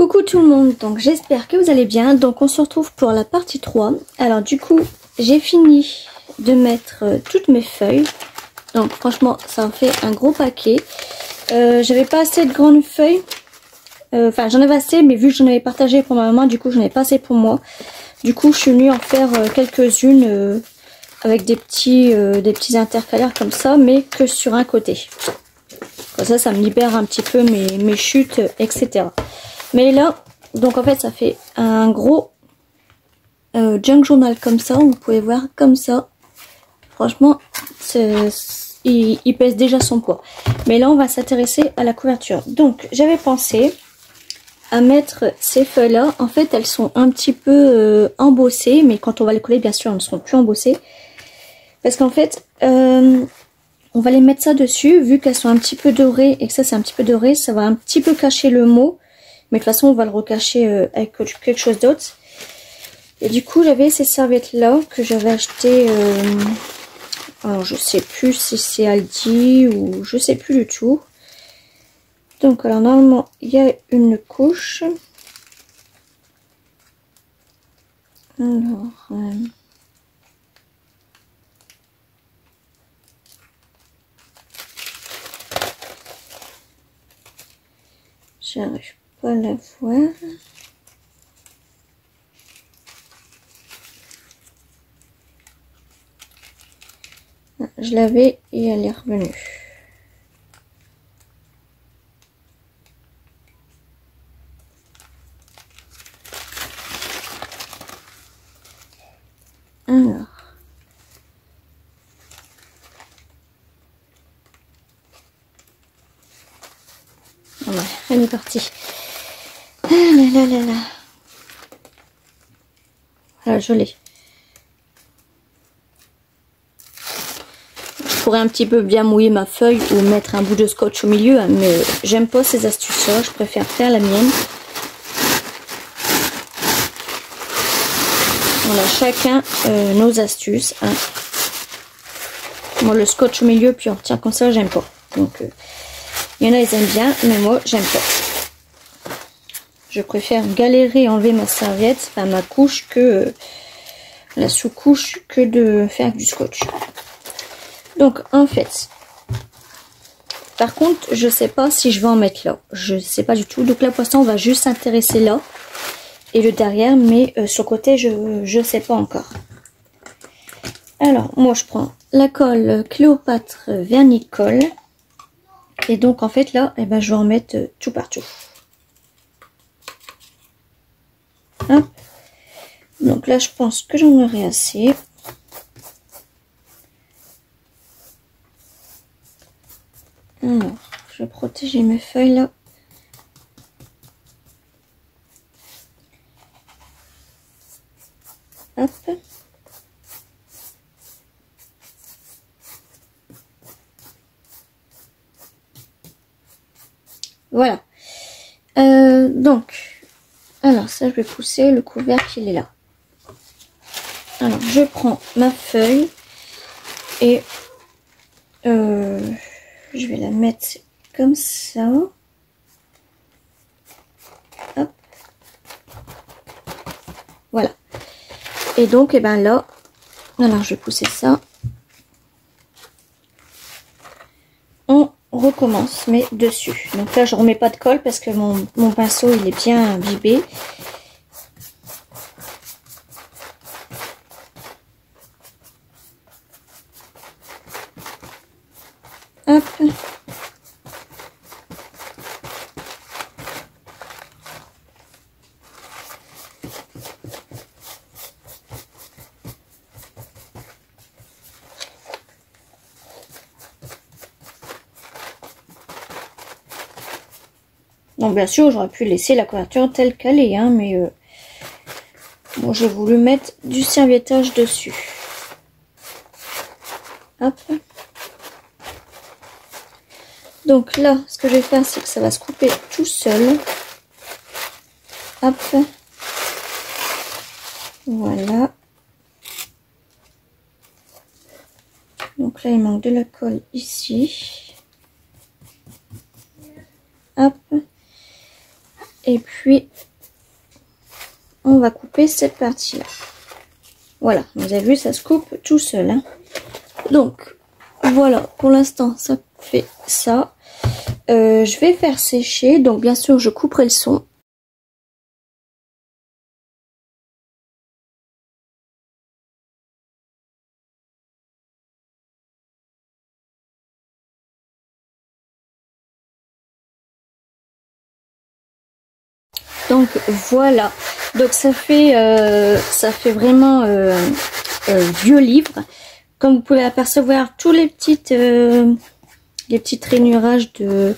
Coucou tout le monde, donc j'espère que vous allez bien. Donc on se retrouve pour la partie 3. Alors du coup, j'ai fini de mettre toutes mes feuilles. Donc franchement, ça en fait un gros paquet. J'avais pas assez de grandes feuilles. Enfin, j'en avais assez, mais vu que j'en avais partagé pour ma maman, du coup, j'en ai pas assez pour moi. Du coup, je suis venue en faire quelques-unes avec des petits intercalaires comme ça, mais que sur un côté. Comme ça me libère un petit peu mes chutes, etc. Mais là, donc en fait, ça fait un gros junk journal comme ça. Vous pouvez voir comme ça. Franchement, il pèse déjà son poids. Mais là, on va s'intéresser à la couverture. Donc, j'avais pensé à mettre ces feuilles-là. En fait, elles sont un petit peu embossées. Mais quand on va les coller, bien sûr, elles ne seront plus embossées. Parce qu'en fait, on va les mettre ça dessus. Vu qu'elles sont un petit peu dorées et que ça, c'est un petit peu doré, ça va un petit peu cacher le mot. Mais de toute façon, on va le recacher avec quelque chose d'autre. Et du coup, j'avais ces serviettes-là que j'avais achetées. Alors, je sais plus si c'est Aldi ou je sais plus du tout. Donc, alors, normalement, il y a une couche. Alors, j'arrive pas à la voir. Je l'avais et elle est revenue. Alors. Voilà, elle est partie. Ah là là là là. Voilà, je l'ai. Je pourrais un petit peu bien mouiller ma feuille ou mettre un bout de scotch au milieu, hein, mais j'aime pas ces astuces-là. Je préfère faire la mienne. Voilà, chacun nos astuces. Hein. Moi, le scotch au milieu, puis on retient comme ça, j'aime pas. Donc, il y en a, ils aiment bien, mais moi, j'aime pas. Je préfère galérer à enlever ma serviette, enfin ma couche, que la sous-couche, que de faire du scotch. Donc, en fait, par contre, je sais pas si je vais en mettre là. Je sais pas du tout. Donc là, pour l'instant, on va juste s'intéresser là. Et le derrière, mais sur le côté, je sais pas encore. Alors, moi, je prends la colle Cléopâtre Vernicole. Et donc, en fait, là, eh ben, je vais en mettre tout partout. Hop. Donc là, je pense que j'en aurai assez. Alors, je vais protéger mes feuilles là. Hop. Voilà. Donc, alors ça, je vais pousser le couvercle, il est là. Alors, je prends ma feuille et je vais la mettre comme ça. Hop. Voilà. Et donc, et ben là, alors je vais pousser ça. On recommence, mais dessus. Donc là, je remets pas de colle parce que mon pinceau, il est bien imbibé. Hop. Donc bien sûr, j'aurais pu laisser la couverture telle qu'elle est, hein, mais bon, j'ai voulu mettre du serviettage dessus. Hop. Donc là, ce que je vais faire, c'est que ça va se couper tout seul. Hop. Voilà. Donc là, il manque de la colle ici. Hop. Et puis, on va couper cette partie-là. Voilà, vous avez vu, ça se coupe tout seul. Hein. Donc, voilà, pour l'instant, ça fait ça. Je vais faire sécher, donc bien sûr, je couperai le son. Donc voilà, donc ça fait vraiment vieux livre. Comme vous pouvez apercevoir, tous les petites rainurages de...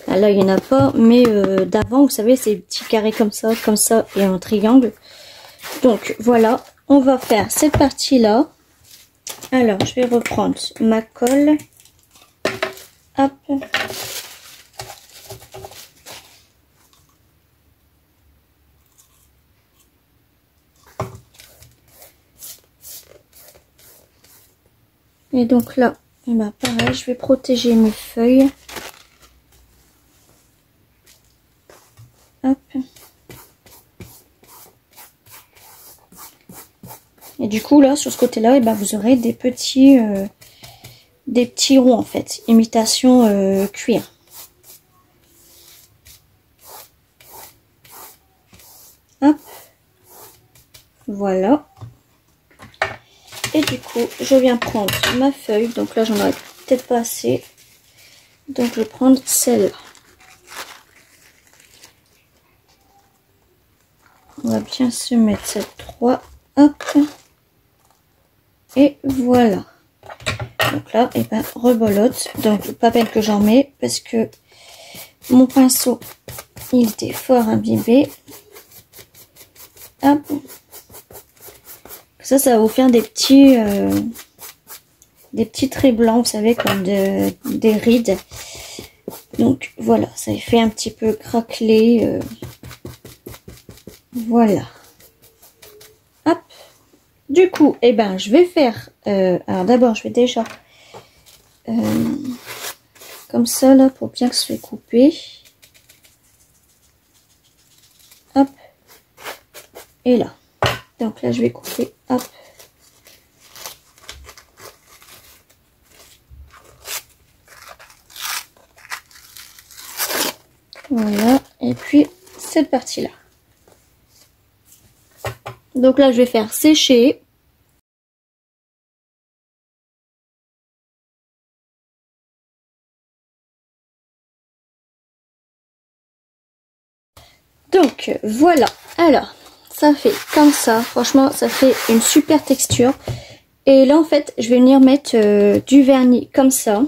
Ah, là il n'y en a pas, mais d'avant, vous savez, c'est des petits carrés comme ça et un triangle. Donc voilà, on va faire cette partie-là. Alors, je vais reprendre ma colle. Hop. Et donc là, eh ben pareil, je vais protéger mes feuilles. Hop. Et du coup là, sur ce côté-là, eh ben, vous aurez des petits ronds en fait, imitation cuir. Hop. Voilà. Et du coup, je viens prendre ma feuille. Donc là, j'en aurais peut-être pas assez. Donc, je vais prendre celle-là. On va bien se mettre cette 3. Hop. Et voilà. Donc là, et ben, rebolote. Donc, pas peine que j'en mets parce que mon pinceau, il était fort imbibé. Hop. Ça va vous faire des petits traits blancs, vous savez, comme des rides. Donc voilà, ça fait un petit peu craquelé. Voilà. Hop. Du coup, eh ben, je vais faire... alors d'abord, je vais déjà... comme ça, là, pour bien que ce soit coupé. Hop. Et là. Donc là, je vais couper. Hop. Voilà. Et puis, cette partie-là. Donc là, je vais faire sécher. Donc, voilà. Alors, ça fait comme ça. Franchement, ça fait une super texture. Et là, en fait, je vais venir mettre du vernis comme ça.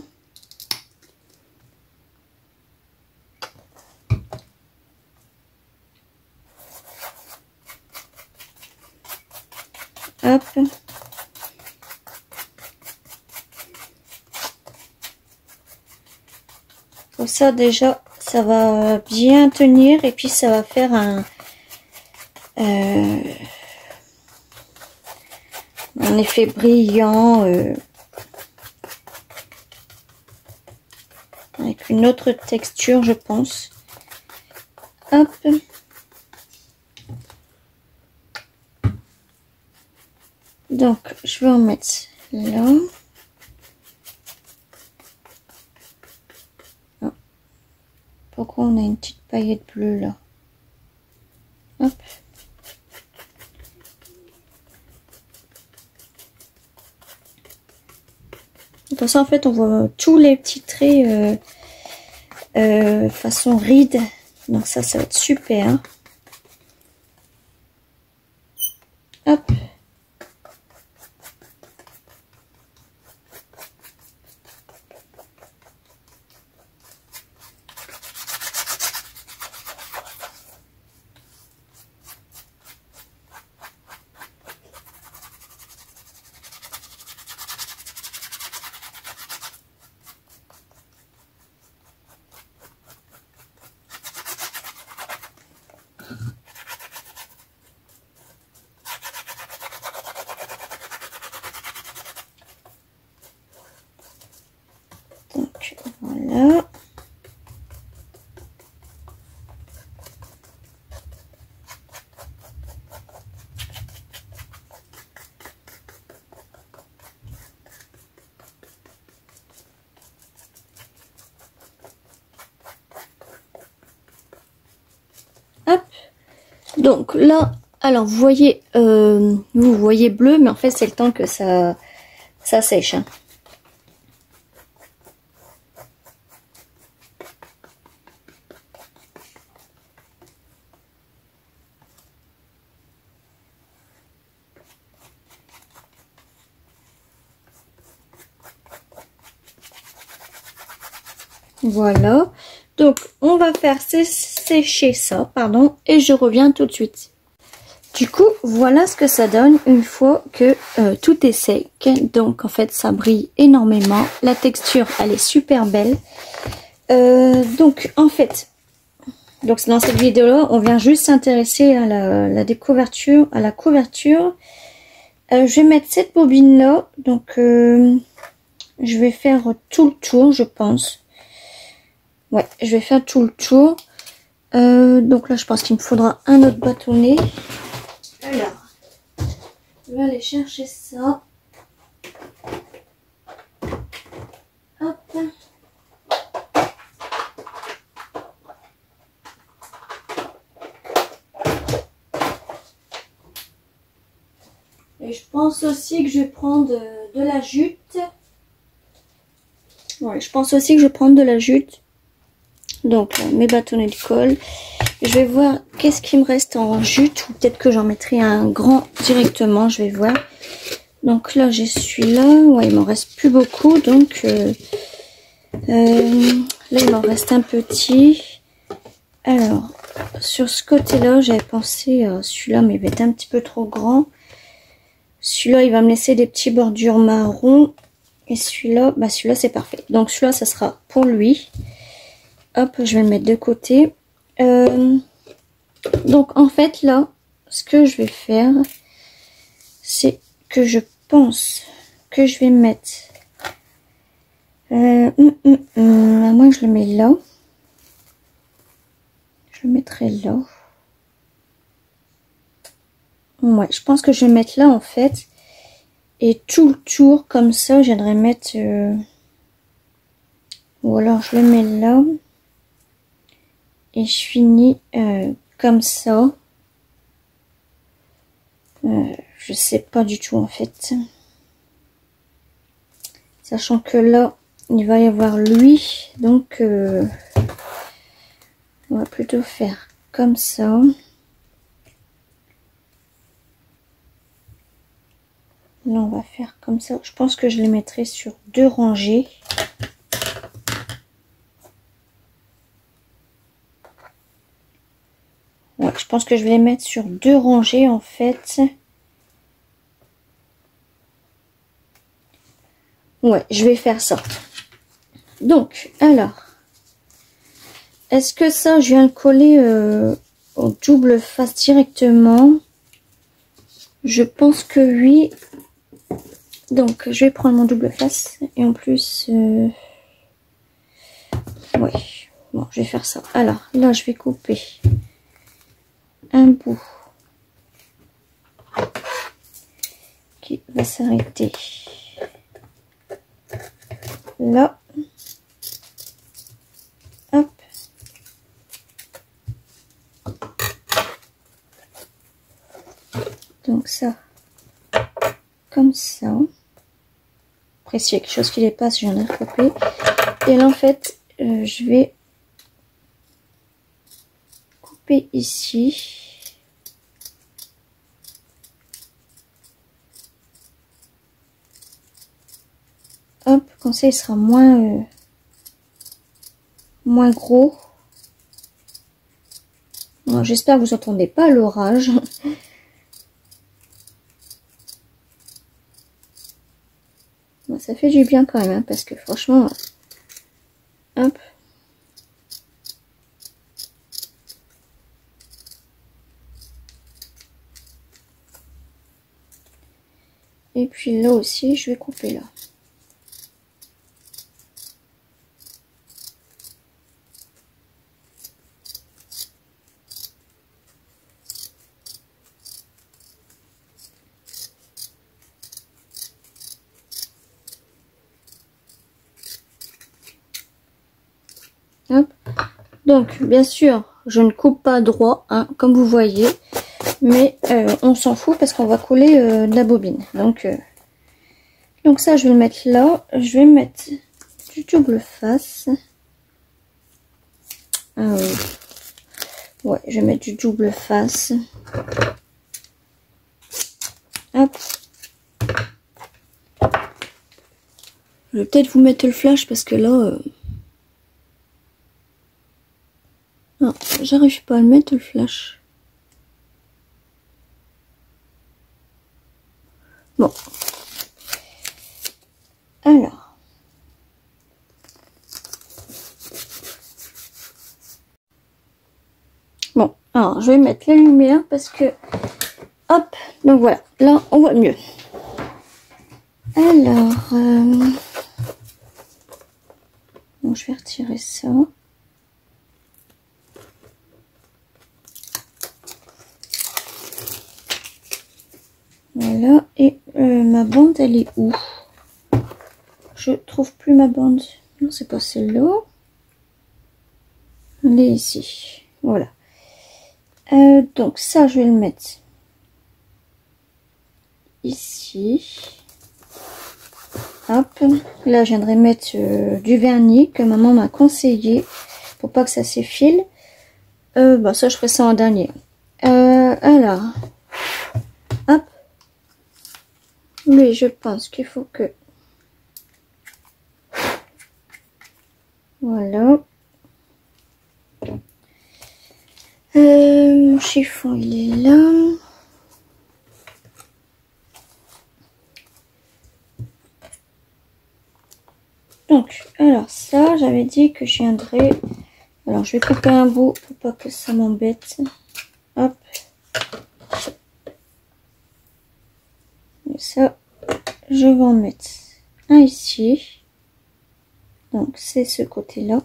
Hop. Comme ça, déjà, ça va bien tenir. Et puis, ça va faire un effet brillant. Avec une autre texture, je pense. Hop. Donc, je vais en mettre là. Oh. Pourquoi on a une petite paillette bleue là? Hop. Comme ça, en fait, on voit tous les petits traits façon ride. Donc ça va être super. Hop. Donc voilà. Donc là, alors vous voyez bleu, mais en fait c'est le temps que ça sèche. Hein. Voilà. Donc on va faire sécher ça, pardon, et je reviens tout de suite. Du coup, voilà ce que ça donne une fois que tout est sec. Donc en fait, ça brille énormément. La texture, elle est super belle. Donc en fait, dans cette vidéo-là, on vient juste s'intéresser à la couverture. Je vais mettre cette bobine-là. Donc je vais faire tout le tour, je pense. Ouais, je vais faire tout le tour. Donc là, je pense qu'il me faudra un autre bâtonnet. Alors, je vais aller chercher ça. Hop. Et je pense aussi que je vais prendre de la jute. Ouais, je pense aussi que je vais prendre de la jute. Donc là, mes bâtonnets de colle. Je vais voir qu'est-ce qui me reste en jute. Ou peut-être que j'en mettrai un grand directement. Je vais voir. Donc là, j'ai celui-là. Ouais, il m'en reste plus beaucoup. Donc là, il m'en reste un petit. Alors, sur ce côté-là, j'avais pensé à celui-là, mais il va être un petit peu trop grand. Celui-là, il va me laisser des petits bordures marron. Et celui-là, bah celui-là, c'est parfait. Donc celui-là, ça sera pour lui. Hop, je vais le mettre de côté. Donc en fait là, ce que je vais faire, c'est que je pense que je vais mettre, à moins que je le mets là, je le mettrai là. Ouais, je pense que je vais mettre là en fait, et tout le tour comme ça, j'aimerais mettre, ou alors je le mets là. Et je finis comme ça. Je sais pas du tout en fait. Sachant que là, il va y avoir lui. Donc, on va plutôt faire comme ça. Là, on va faire comme ça. Je pense que je les mettrai sur 2 rangées. Ouais, je pense que je vais les mettre sur 2 rangées en fait. Ouais, je vais faire ça. Donc, alors, est-ce que ça, je viens le coller au double face directement? Je pense que oui. Donc, je vais prendre mon double face. Et en plus, ouais, bon, je vais faire ça. Alors, là, je vais couper un bout qui va s'arrêter là. Hop. Donc ça, comme ça. Après, s'il y a quelque chose qui dépasse, j'en ai recoupé. Et là, en fait, je vais couper ici. Hop, comme ça, il sera moins gros. Bon, j'espère que vous n'entendez pas l'orage. Bon, ça fait du bien quand même, hein, parce que franchement, hop. Et puis là aussi, je vais couper là. Hop. Donc, bien sûr, je ne coupe pas droit, hein, comme vous voyez. mais on s'en fout parce qu'on va coller de la bobine. Donc ça, je vais le mettre là. Je vais mettre du double face. Ouais, je vais mettre du double face. Hop. Je vais peut-être vous mettre le flash parce que là... Non, j'arrive pas à le mettre le flash. Bon. Alors. Bon, alors je vais mettre la lumière parce que... Hop, donc voilà, là on voit mieux. Alors... Donc je vais retirer ça. Voilà, et ma bande elle est où? Je trouve plus ma bande. Non, c'est pas celle-là. Elle est ici. Voilà. Donc ça, je vais le mettre ici. Hop. Là, je viendrai mettre du vernis que maman m'a conseillé pour pas que ça s'effile. Bah ça, je ferai ça en dernier. Alors. Hop. Oui, je pense qu'il faut que... Voilà. Mon chiffon, il est là. Donc, alors ça, j'avais dit que je viendrais... Alors, je vais couper un bout pour pas que ça m'embête. Hop. Et ça, je vais en mettre un ici. Donc, c'est ce côté-là.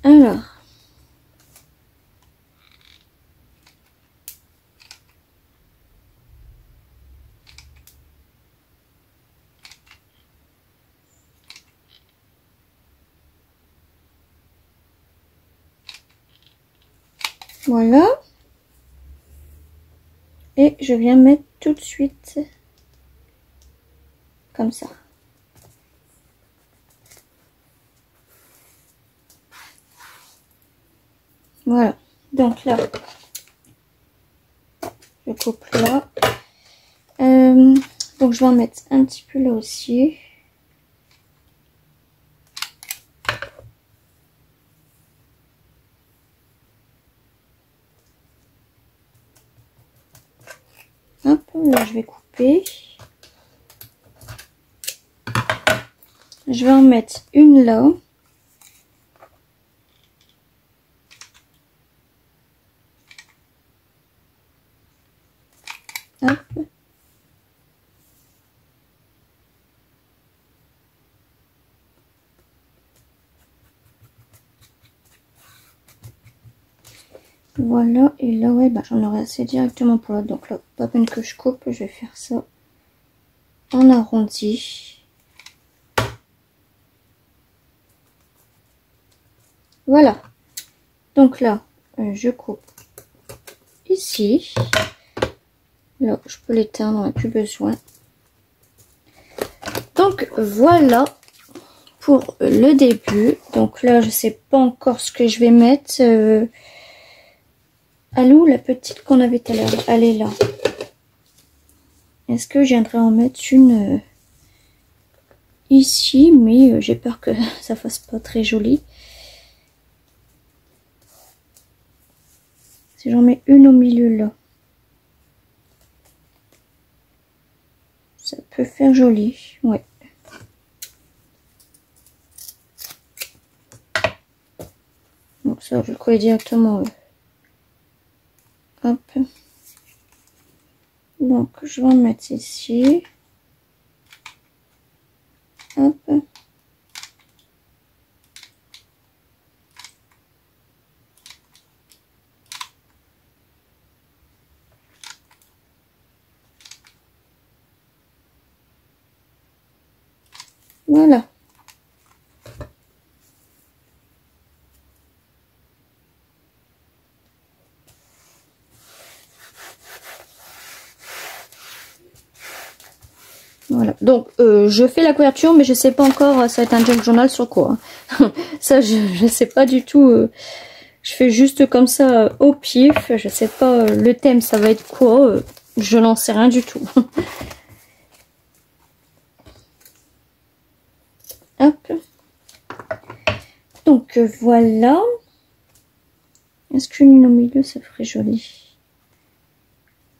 Alors. Voilà. Et je viens mettre tout de suite comme ça. Voilà. Donc là, je coupe là. Donc je vais en mettre un petit peu là aussi. Hop, là je vais couper. Je vais en mettre une là. Hop. Voilà, et là, ouais, bah, j'en aurai assez directement pour là. Donc là, pas peine que je coupe, je vais faire ça en arrondi. Voilà. Donc là, je coupe ici. Là, je peux l'éteindre, on n'a plus besoin. Donc voilà pour le début. Donc là, je sais pas encore ce que je vais mettre. Elle est où la petite qu'on avait tout à l'heure? Elle est là. Est-ce que je viendrai en mettre une ici? Mais j'ai peur que ça fasse pas très joli. Si j'en mets une au milieu là, ça peut faire joli. Ouais. Donc ça, je le colle directement. Hop. Donc, je vais en mettre ici. Hop. Voilà. Donc je fais la couverture, mais je sais pas encore ça va être un junk journal sur quoi. Ça je sais pas du tout. Je fais juste comme ça au pif. Je sais pas le thème ça va être quoi. Je n'en sais rien du tout. Hop. Donc voilà. Est-ce qu'une ligne au milieu ça ferait joli?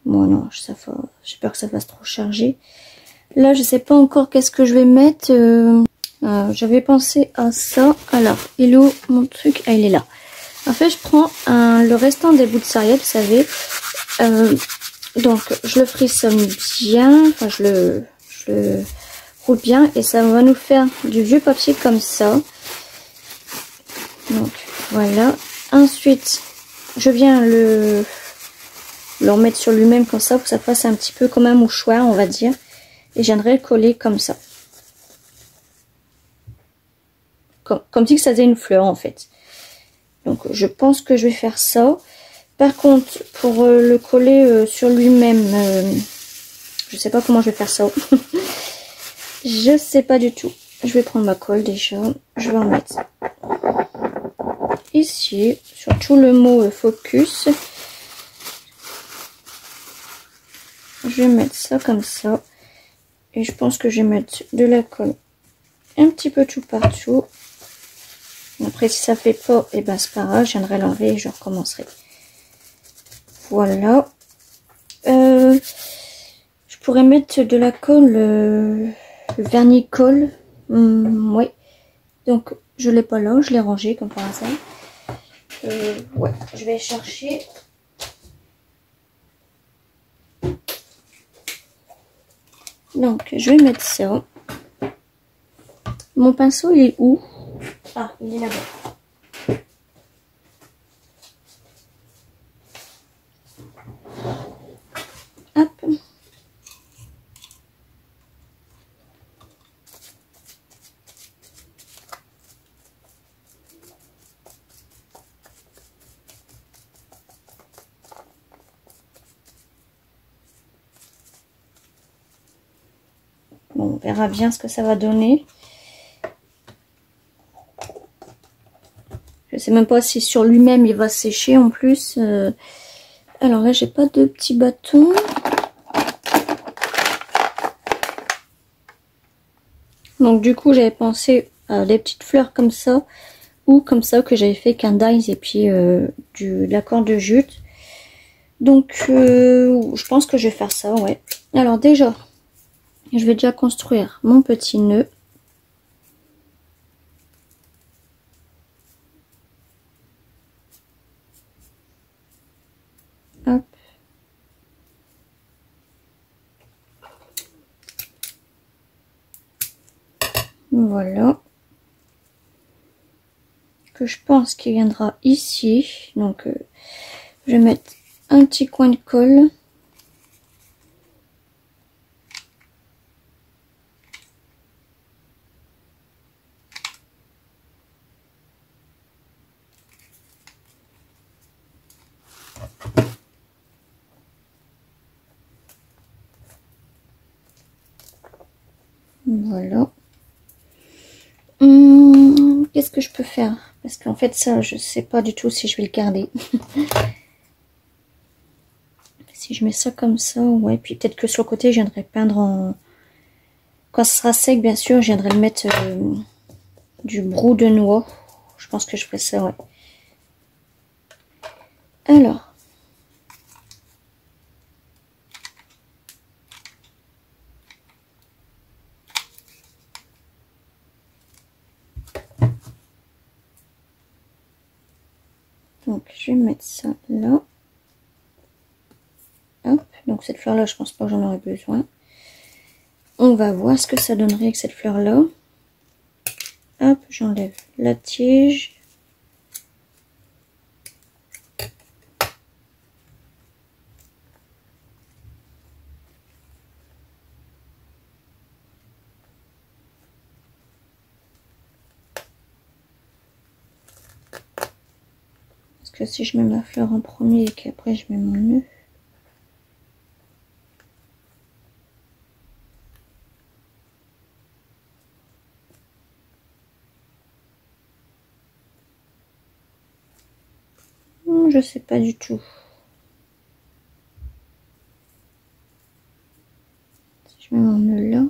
Bon non, j'ai peur que ça fasse trop chargé. Là je sais pas encore qu'est-ce que je vais mettre. J'avais pensé à ça. Alors, il est où mon truc? Ah, il est là. En fait, je prends le restant des bouts de serviette, vous savez. Donc, je le frissonne bien. Enfin, je le roule bien. Et ça va nous faire du vieux papier comme ça. Donc, voilà. Ensuite, je viens le remettre sur lui-même comme ça pour que ça fasse un petit peu comme un mouchoir, on va dire. Et je viendrai le coller comme ça. Comme si ça faisait une fleur en fait. Donc je pense que je vais faire ça. Par contre pour le coller sur lui-même, je sais pas comment je vais faire ça. Je sais pas du tout. Je vais prendre ma colle déjà. Je vais en mettre ici sur tout le mot focus. Je vais mettre ça comme ça. Et je pense que je vais mettre de la colle un petit peu tout partout. Après, si ça fait pas, et ben c'est pas grave, je viendrai l'enlever et je recommencerai. Voilà. Je pourrais mettre de la colle, le vernis colle. Oui. Donc, je l'ai pas là, je l'ai rangé comme par hasard. Ouais, je vais chercher. Donc, je vais mettre ça. Mon pinceau, il est où? Ah, il est là-bas. Hop. Bon, on verra bien ce que ça va donner. Je sais même pas si sur lui-même il va sécher en plus. Alors là, j'ai pas de petits bâtons. Donc du coup, j'avais pensé à des petites fleurs comme ça. Ou comme ça que j'avais fait qu'un dies et puis de la corde de jute. Donc je pense que je vais faire ça, ouais. Alors déjà, je vais déjà construire mon petit nœud. Hop. Voilà. Que je pense qu'il viendra ici. Donc je vais mettre un petit coin de colle. Voilà. Qu'est-ce que je peux faire? Parce qu'en fait ça, je sais pas du tout si je vais le garder. Si je mets ça comme ça, ouais. Puis peut-être que sur le côté, je viendrai peindre en... Quand ce sera sec, bien sûr, je viendrai le mettre du brou de noix. Je pense que je ferai ça, ouais. Alors. Donc, je vais mettre ça là. Hop. Donc, cette fleur-là, je pense pas que j'en aurai besoin. On va voir ce que ça donnerait avec cette fleur-là. Hop, j'enlève la tige. Parce que si je mets ma fleur en premier et qu'après je mets mon nœud. je sais pas du tout. Si je mets mon nœud là.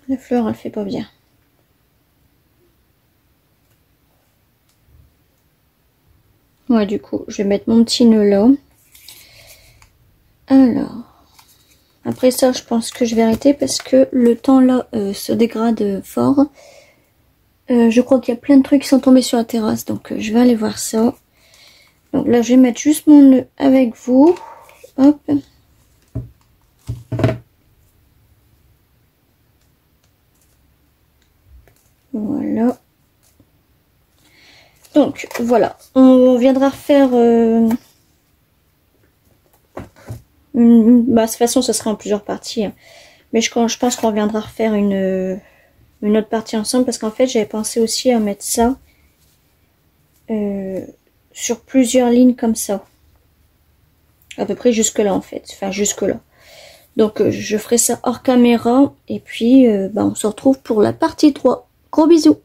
La fleur, elle fait pas bien. Ouais, du coup, je vais mettre mon petit nœud là. Alors, après ça, je pense que je vais arrêter parce que le temps là se dégrade fort. Je crois qu'il y a plein de trucs qui sont tombés sur la terrasse, donc je vais aller voir ça. Donc là, je vais mettre juste mon nœud avec vous. Hop. Voilà. Donc voilà, on viendra refaire... de toute façon, ce sera en plusieurs parties. Hein. Mais je pense qu'on reviendra refaire une autre partie ensemble. Parce qu'en fait, j'avais pensé aussi à mettre ça sur plusieurs lignes comme ça. À peu près jusque là en fait. Enfin, jusque là. Donc, je ferai ça hors caméra. Et puis, on se retrouve pour la partie 3. Gros bisous!